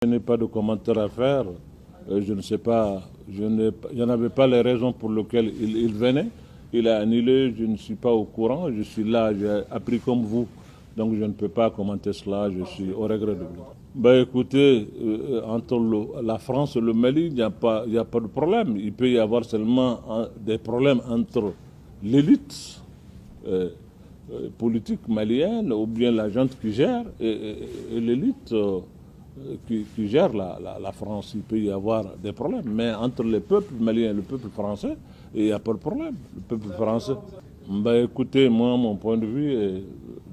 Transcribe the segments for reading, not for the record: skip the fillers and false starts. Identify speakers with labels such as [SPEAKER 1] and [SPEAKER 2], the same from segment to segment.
[SPEAKER 1] Je n'ai pas de commentaire à faire. Je ne sais pas, je n'avais pas les raisons pour lesquelles il venait. Il a annulé, je ne suis pas au courant. Je suis là, j'ai appris comme vous. Donc je ne peux pas commenter cela, je suis au regret de vous. Ben écoutez, entre la France et le Mali, il n'y a pas de problème. Il peut y avoir seulement des problèmes entre l'élite politique malienne ou bien la gente qui gère et l'élite qui gère la France. Il peut y avoir des problèmes. Mais entre le peuple malien et le peuple français, il n'y a pas de problème. Le peuple français. Ben écoutez, moi, mon point de vue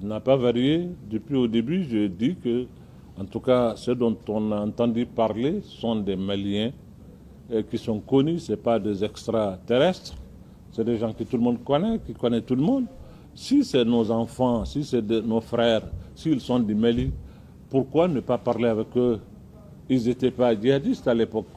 [SPEAKER 1] n'a pas varié. Depuis au début, je dis que, en tout cas, ceux dont on a entendu parler sont des Maliens qui sont connus, ce n'est pas des extraterrestres, c'est des gens que tout le monde connaît, qui connaissent tout le monde. Si c'est nos enfants, si c'est nos frères, s'ils sont du Mali, pourquoi ne pas parler avec eux? Ils n'étaient pas djihadistes à l'époque.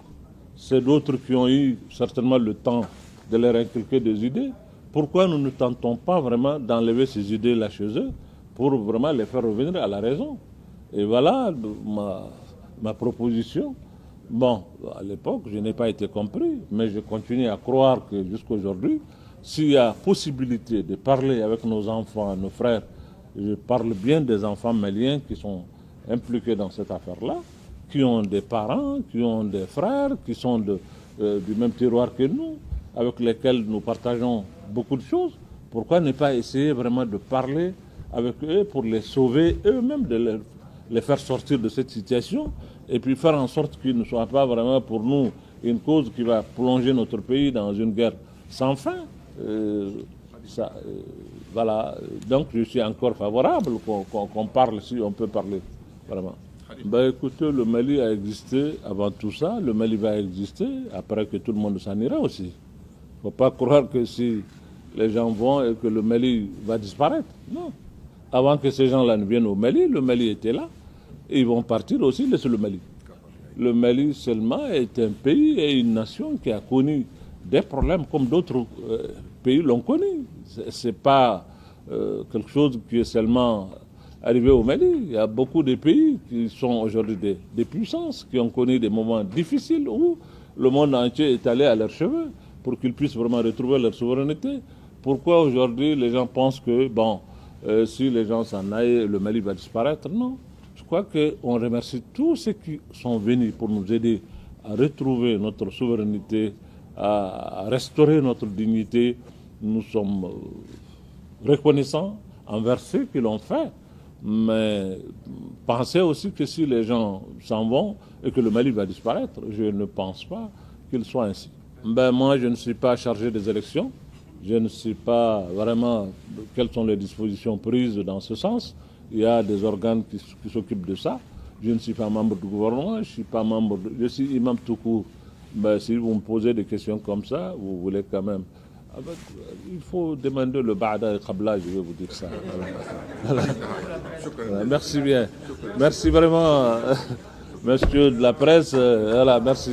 [SPEAKER 1] C'est d'autres qui ont eu certainement le temps de leur inculquer des idées. Pourquoi nous ne tentons pas vraiment d'enlever ces idées-là chez eux pour vraiment les faire revenir à la raison? Et voilà ma proposition. Bon, à l'époque, je n'ai pas été compris, mais je continue à croire que jusqu'à aujourd'hui, s'il y a possibilité de parler avec nos enfants, nos frères, je parle bien des enfants maliens qui sont impliqués dans cette affaire-là, qui ont des parents, qui ont des frères, qui sont du même terroir que nous, avec lesquels nous partageons beaucoup de choses. Pourquoi ne pas essayer vraiment de parler avec eux pour les sauver eux-mêmes, de les faire sortir de cette situation et puis faire en sorte qu'ils ne soient pas vraiment pour nous une cause qui va plonger notre pays dans une guerre sans fin. Voilà. Donc je suis encore favorable qu'on parle, si on peut parler vraiment. Ben, écoutez, le Mali a existé avant tout ça, le Mali va exister après que tout le monde s'en ira aussi. Il ne faut pas croire que si les gens vont et que le Mali va disparaître. Non. Avant que ces gens-là ne viennent au Mali, le Mali était là. Et ils vont partir aussi, laisser le Mali. Le Mali seulement est un pays et une nation qui a connu des problèmes comme d'autres pays l'ont connu. Ce n'est pas quelque chose qui est seulement arrivé au Mali. Il y a beaucoup de pays qui sont aujourd'hui des puissances, qui ont connu des moments difficiles où le monde entier est allé à leurs cheveux pour qu'ils puissent vraiment retrouver leur souveraineté. Pourquoi aujourd'hui les gens pensent que, bon, si les gens s'en aillent, le Mali va disparaître? Non. Je crois qu'on remercie tous ceux qui sont venus pour nous aider à retrouver notre souveraineté, à restaurer notre dignité. Nous sommes reconnaissants envers ceux qui l'ont fait. Mais pensez aussi que si les gens s'en vont et que le Mali va disparaître, je ne pense pas qu'il soit ainsi. Ben, moi, je ne suis pas chargé des élections. Je ne sais pas vraiment quelles sont les dispositions prises dans ce sens. Il y a des organes qui s'occupent de ça. Je ne suis pas membre du gouvernement, je suis imam tout court. Ben, si vous me posez des questions comme ça, vous voulez quand même... il faut demander le Ba'da et Qabla, je vais vous dire ça. Voilà. Voilà. Merci bien. Merci vraiment, monsieur de la presse. Voilà, merci.